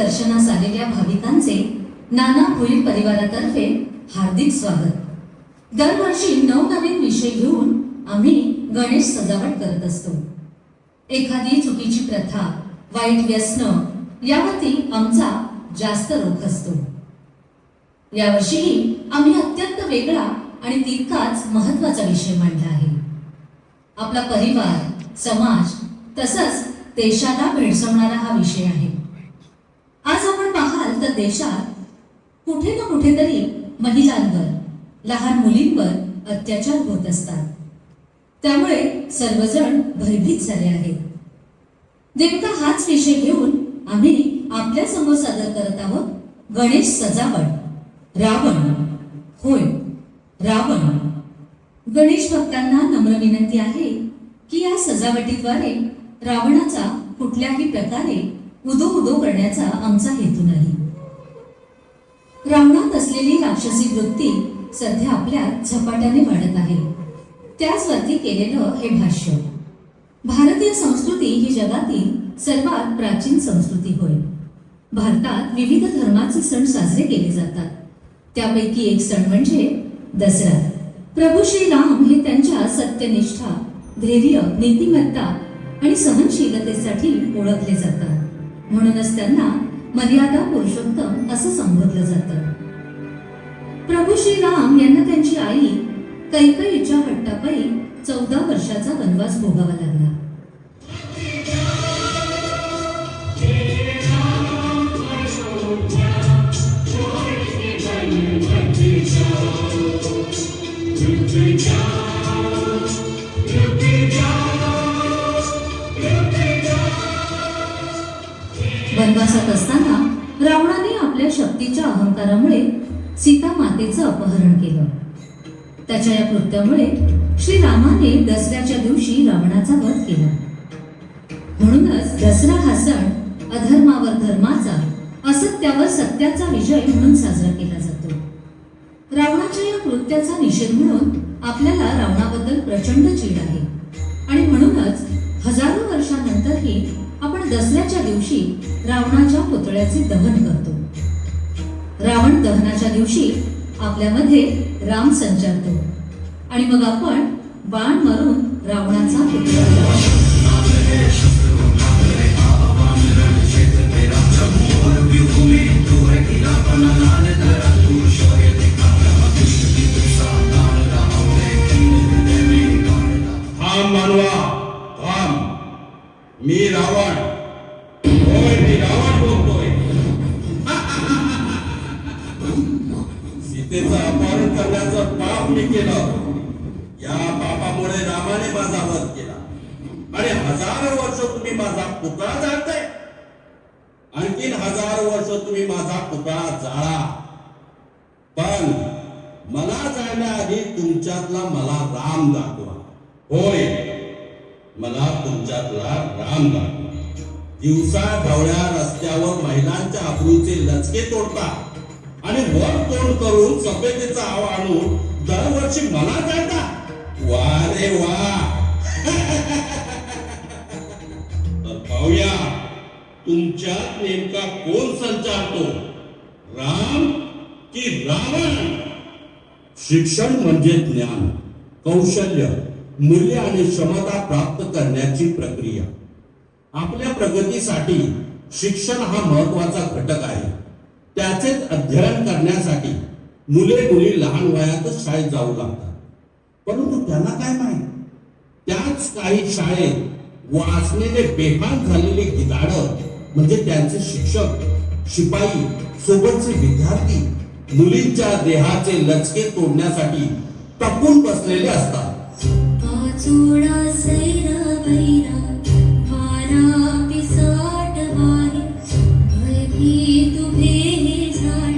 दर्शनास आलेल्या भाविकांचे नाना भोईर परिवारातर्फे हार्दिक स्वागत. दरवर्षी नवनवीन विषय घेऊन आम्ही गणेश सजावट करत असतो. एखादी चुकीची प्रथा, वाईट व्यसन यावरती आमचा जास्त रोख असतो. यावर्षीही आम्ही अत्यंत वेगळा आणि तितकाच महत्त्वाचा विषय मांडला आहे. आपला परिवार, समाज तसंच देशाला भेडसावणारा हा विषय आहे. आज आपण पाहाल तर देशात कुठे ना कुठेतरी महिलांवर, लहान मुलींवर अत्याचार होत असतात. त्यामुळे सर्वजण भयभीत झाले आहेत. नेमका हाच विषय घेऊन आम्ही आपल्या समोर सादर करत आहोत गणेश सजावट, रावण. होय, रावण. गणेश भक्तांना नम्र विनंती आहे की या सजावटीद्वारे रावणाचा कुठल्याही प्रकारे उदो करण्याचा आमचा हेतू नाही. रावणात असलेली राक्षसी वृत्ती सध्या आपल्यात झपाट्याने वाढत आहे. त्याचवरती केलेलं हे भाष्य. भारतीय संस्कृती ही जगातील सर्वात प्राचीन संस्कृती होय. भारतात विविध धर्माचे सण साजरे केले जातात. त्यापैकी एक सण म्हणजे दसरा. प्रभू श्रीराम हे त्यांच्या सत्यनिष्ठा, धैर्य, नीतिमत्ता आणि सहनशीलतेसाठी ओळखले जातात. म्हणूनच त्यांना मर्यादा पुरुषोत्तम असं संबोधलं जातं. प्रभू श्रीराम यांना त्यांची आई कैकेयीच्या हट्टापायी 14 वर्षाचा वनवास भोगावा लागला. वनवासात असताना रावणाने आपल्या शक्तीच्या अहंकारामुळे सीता मातेचं अपहरण केलं. त्याच्या या कृत्यामुळे श्रीरामाने दसऱ्याच्या दिवशी रावणाचा वध केला. म्हणूनच दसरा हा सण अधर्मावर धर्माचा, असत्यावर सत्याचा विजय म्हणून साजरा केला जातो. रावणाच्या या कृत्याचा निषेध म्हणून आपल्याला रावणाबद्दल प्रचंड चीड आहे आणि म्हणूनच हजारो वर्षांनंतरही आपण दसऱ्याच्या दिवशी रावणाच्या पुतळ्याचे दहन करतो. रावण दहनाच्या दिवशी आपल्यामध्ये राम संचारतो आणि मग आपण बाण मारून रावणाचा पुतळा जाळतो. मी रावण. होय, मी रावण बोलतोय. सीतेचं अपहरण करण्याचं पाप मी केलं. या पापामुळे रामाने माझा वध केला आणि हजारो वर्ष तुम्ही माझा पुतळा जाळताय. आणखीन हजारो वर्ष तुम्ही माझा पुतळा जाळा, पण मला जाण्याआधी तुमच्यातला मला राम दाखवा. होय, मला तुमच्यातला राम दाखवा. दिवसा ढवळ्या रस्त्यावर महिलांच्या अब्रूचे लचके तोडता आणि वर तोंड करून सभ्यतेचा आव आणून दरवर्षी मला जाता. वा रे वा. तर पाहूया तुमच्यात नेमका कोण संचारतो, राम की रावण? शिक्षण म्हणजे ज्ञान, कौशल्य, मूल्य आणि क्षमता प्राप्त करण्याची प्रक्रिया. आपल्या प्रगतीसाठी शिक्षण हा महत्वाचा घटक आहे. त्याचेच अध्ययन करण्यासाठी मुले मुली लहान वयातच शाळेत जाऊ लागतात. परंतु त्यांना काय माहित, त्याच काही शाळेत वाचलेले बेभान झालेले गिधाडं म्हणजे त्यांचे शिक्षक, शिपाई, सोबतचे विद्यार्थी मुलींच्या देहाचे लचके तोडण्यासाठी टपून बसलेले असतात. चोडा सैरा बैरा वारा पिसाट वारे भयभीत उभे हे झाड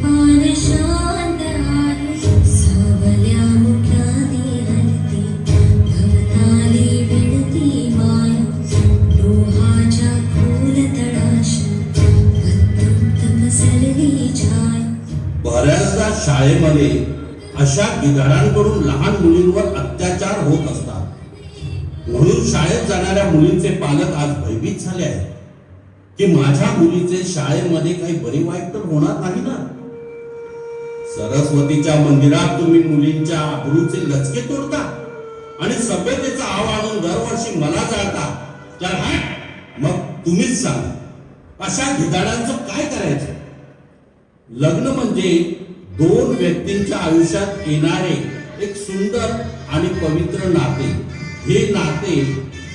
पान शांत आहे. सावल्या मुठाने हलती भवताली विडती माया डोहाच्या खोल तळाशी अत्यंत पसरली छाया. बऱ्याचदा शाळेमध्ये अशा गिधाडांकडून लहान मुलींवर अत्याचार होत असतात. म्हणून शाळेत जाणाऱ्या मुलींचे पालक आज भयभीत झाले आहेत. की माझ्या मुलीचे शाळेमध्ये काही बरे वाईट तर होणार नाही ना? सरस्वतीच्या मंदिरात तुम्ही मुलींच्या आबरूचे लचके तोडता आणि सभ्यतेचा आव आणून दरवर्षी मला जाळता. तर हा मग तुम्हीच सांगा, अशा धिगाडांचं काय करायचं? लग्न म्हणजे दोन व्यक्तींच्या आयुष्यात येणारे एक सुंदर आणि पवित्र नाते. हे नाते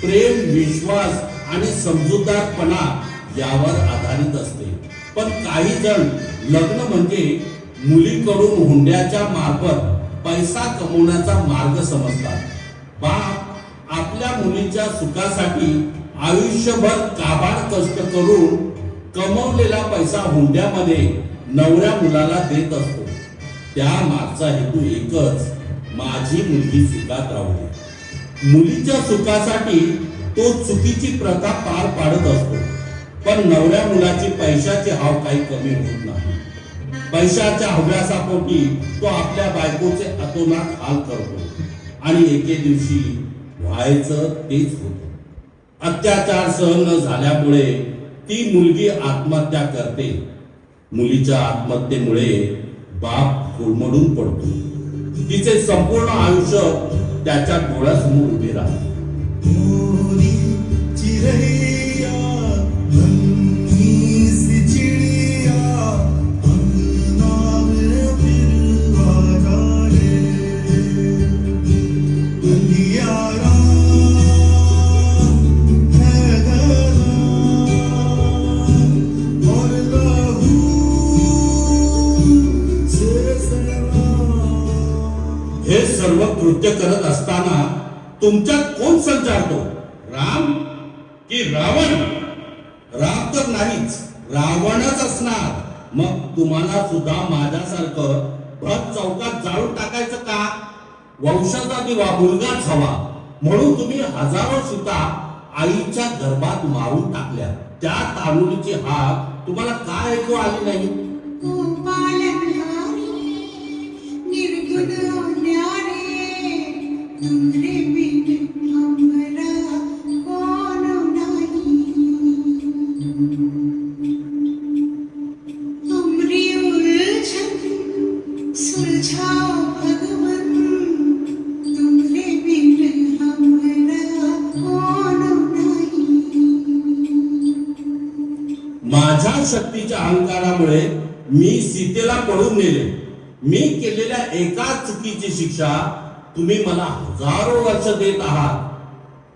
प्रेम, विश्वास आणि समजूतदारपणा यावर आधारित असते. पण काही जण लग्न म्हणजे मुलीकडून हुंड्याच्या मार्फत पैसा कमवण्याचा मार्ग समजतात. बाप आपल्या मुलीच्या सुखासाठी आयुष्यभर काबाड कष्ट करून कमवलेला पैसा हुंड्यामध्ये नवऱ्या मुलाला देत असतो. त्या मागचा हेतू एकच, माझी मुलगी सुखात राहू दे. मुलीच्या सुखासाठी तो चुकीची प्रथा पार पाडत असतो. पण नवऱ्या मुलाची पैशाची हाव काही कमी होत नाही. पैशाच्या हव्यासापोटी तो आपल्या बायकोचे अतोनात हाल करतो आणि एके दिवशी व्हायचं तेच होतं. अत्याचार सहन न झाल्यामुळे ती मुलगी आत्महत्या करते. मुलीच्या आत्महत्येमुळे बाप कोलमडून पडतो. तिचे संपूर्ण आयुष्य त्याच्या डोळ्यासमोर उभे राहते. हे सर्व कृत्य करत असताना तुमच्यात कोण संचारतो? राम की रावण? राम तर नाहीच, रावणच असणार. मग तुम्हाला सुद्धा माझ्यासारखं भट चौकात जाळून टाकायचं का? वंशाचा दिवा मुलगाच हवा म्हणून तुम्ही हजारो सीता आईच्या गर्भात मारून टाकल्या. त्या तानुलीची हाक तुम्हाला काय ऐकू आली नाही? माझ्या शक्तीच्या अहंकारामुळे मी सीतेला पळून नेले. मी केलेल्या एका चुकीची शिक्षा तुम्ही मला हजारो वर्ष देत आहात.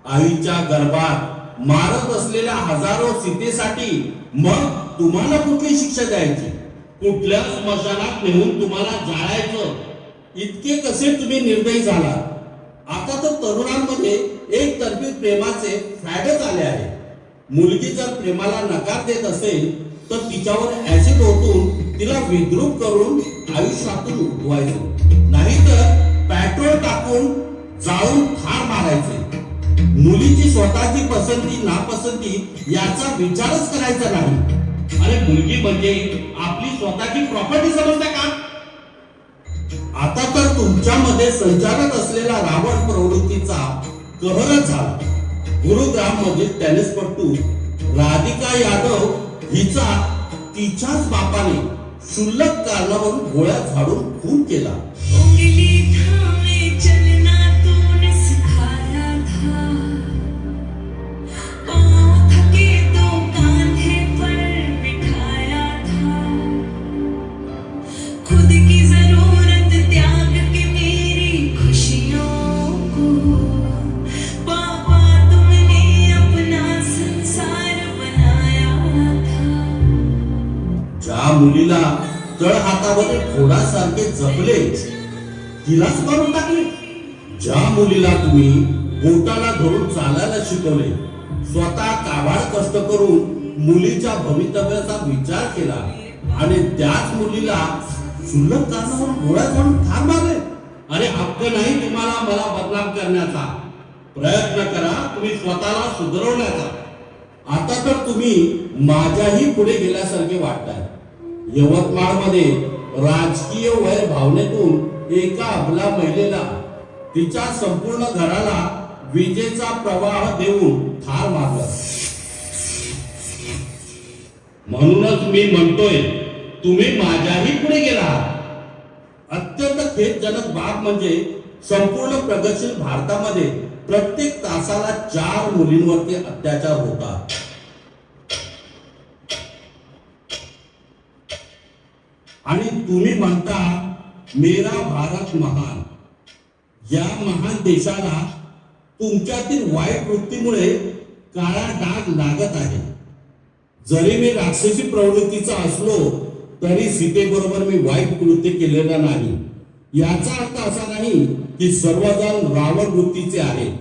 आईच्या गर्भात मारत असलेल्या हजारो सीतेसाठी मग तुम्हाला कुठली शिक्षा द्यायची? कुठल्या स्मशानात नेऊन तुम्हाला जाळायचं? इतके कसे तुम्ही निर्दयी झाला? आता तर तरुणांमध्ये एकतर्फी प्रेमाचे फॅडच आले आहे. मुलगी जर प्रेमाला नकार देत असेल तर तिच्यावर ऍसिड ओतून तिला विद्रूप करून आयुष्यातून उठवायचे, नाहीतर पेट्रोल टाकून जाळून ठार मारायचे. मुलीची स्वतःची पसंती नापसंती याचा विचारच करायचा नाही. अरे मुलगी म्हणजे आपली स्वतःची प्रॉपर्टी समजता का? आता तर तुमच्यामध्ये संचारत असलेला रावण प्रवृत्तीचा कहरच झाला. गुरुग्राम मधील टेनिसपटू राधिका यादव हिचा तिच्याच बापाने क्षुल्लक कारणावरून गोळ्या झाडून खून केला. उंगली थामे चलना तूने सिखाया था, पाँव थके तो कांधे पर बिठाया था, खुद की जरूरत त्याग के मेरी खुशियों को पापा तुमने अपना संसार बनाया था. ज्या मुलीला तळ हातावर घोडासारखे जपले तिलाच मारून टाकले. ज्या मुलीला तुम्ही बोटाला धरून चालायला शिकवले, स्वतः काबाड कष्ट करून मुलीच्या भवितव्याचा विचार केला आणि त्याच मुलीला क्षुल्लक कारणावरून गोळ्या झाडून ठार मारले. अरे हक्क नाही तुम्हाला मला बदनाम करण्याचा. प्रयत्न करा तुम्ही स्वतःला सुधारवण्याचा. आता तर तुम्ही माझ्याही पुढे गेल्यासारखे वाटताय. यवतमाळमध्ये राजकीय वैर भावनेतून एका अबला महिलेला तिच्या संपूर्ण घराला विजेचा प्रवाह देऊन ठार मारलं. म्हणूनच मी म्हणतोय तुम्ही माझ्याही पुढे गेला. अत्यंत खेदजनक बाब म्हणजे संपूर्ण प्रगतशील भारतामध्ये प्रत्येक तासाला 4 मुलींवरती अत्याचार होतात. आणि तुम्ही म्हणता मेरा भारत महान. या महान देशाला तुमच्यातील वाईट वृत्तीमुळे काळा डाग लागत आहे. जरी मी राक्षसी प्रवृत्तीचा असलो तरी सीतेबरोबर मी वाईट कृत्य केलेलं नाही. याचा अर्थ असा नाही की सर्वजण रावण वृत्तीचे आहेत.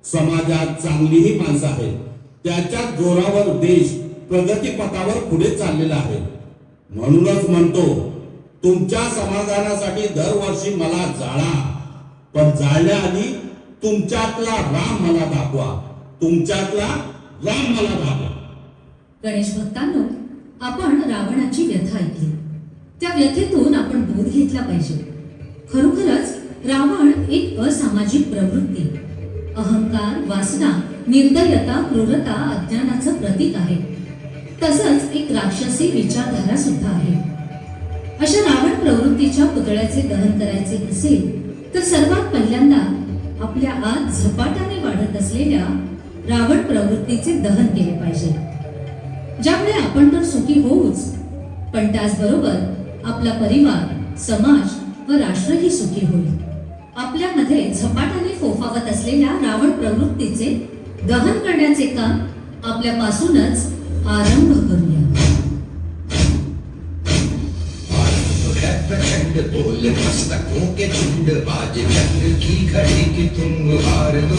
समाजात चांगलीही माणसं आहेत. त्याच्या जोरावर देश प्रगतीपथावर पुढे चाललेला आहे. म्हणूनच म्हणतो तुमच्या समाधानासाठी दरवर्षी मला जाळा, पण जाळण्याआधी तुमच्यातला राम मला दाखवा. तुमच्यातला राम मला दाखवा. गणेश भक्तांनो, आपण रावणाची व्यथा ऐकली. त्या व्यथेतून आपण बोध घेतला पाहिजे. खरोखरच रावण एक असामाजिक प्रवृत्ती, अहंकार, वासना, निर्दयता, क्रूरता, अज्ञानाचं प्रतीक आहे. तसंच एक राक्षसी विचारधारा सुद्धा आहे. अशा रावण प्रवृत्तीच्या पुतळ्याचे दहन करायचे असेल तर सर्वात पहिल्यांदा आपल्या आत झपाट्याने वाढत असलेल्या रावण प्रवृत्तीचे दहन केले पाहिजे. ज्यामुळे आपण तर सुखी होऊच, पण त्याचबरोबर आपला परिवार, समाज व राष्ट्रही सुखी होईल. आपल्यामध्ये झपाट्याने फोफावत असलेल्या रावण प्रवृत्तीचे दहन करण्याचे काम आपल्यापासूनच आरंभ करूया. प्रचंड बोल मस्तकों के झुंड, बाजे जंग की घड़ी की तुम हार दो.